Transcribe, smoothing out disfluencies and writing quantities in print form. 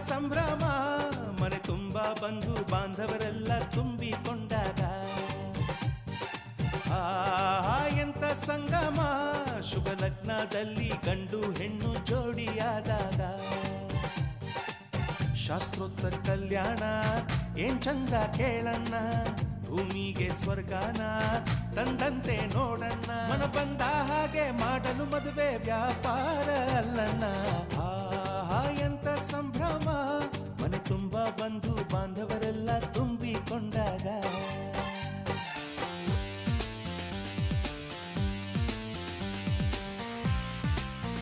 ಸಂಭ್ರಮ ಮನೆ ತುಂಬ ಬಂಧು ಬಾಂಧವರೆಲ್ಲ ತುಂಬಿಕೊಂಡಾಗ ಎಂತ ಸಂಗಮ ಶುಭ ಲಗ್ನದಲ್ಲಿ ಗಂಡು ಹೆಣ್ಣು ಜೋಡಿಯಾದಾಗ ಶಾಸ್ತ್ರೋತ್ತರ ಕಲ್ಯಾಣ ಏನ್ ಚಂದ ಕೇಳಣ್ಣ ಭೂಮಿಗೆ ಸ್ವರ್ಗಾನ ತಂದಂತೆ ನೋಡಣ್ಣ ಮನ ಬಂದ ಹಾಗೆ ಮಾಡಲು ಮದುವೆ ವ್ಯಾಪಾರ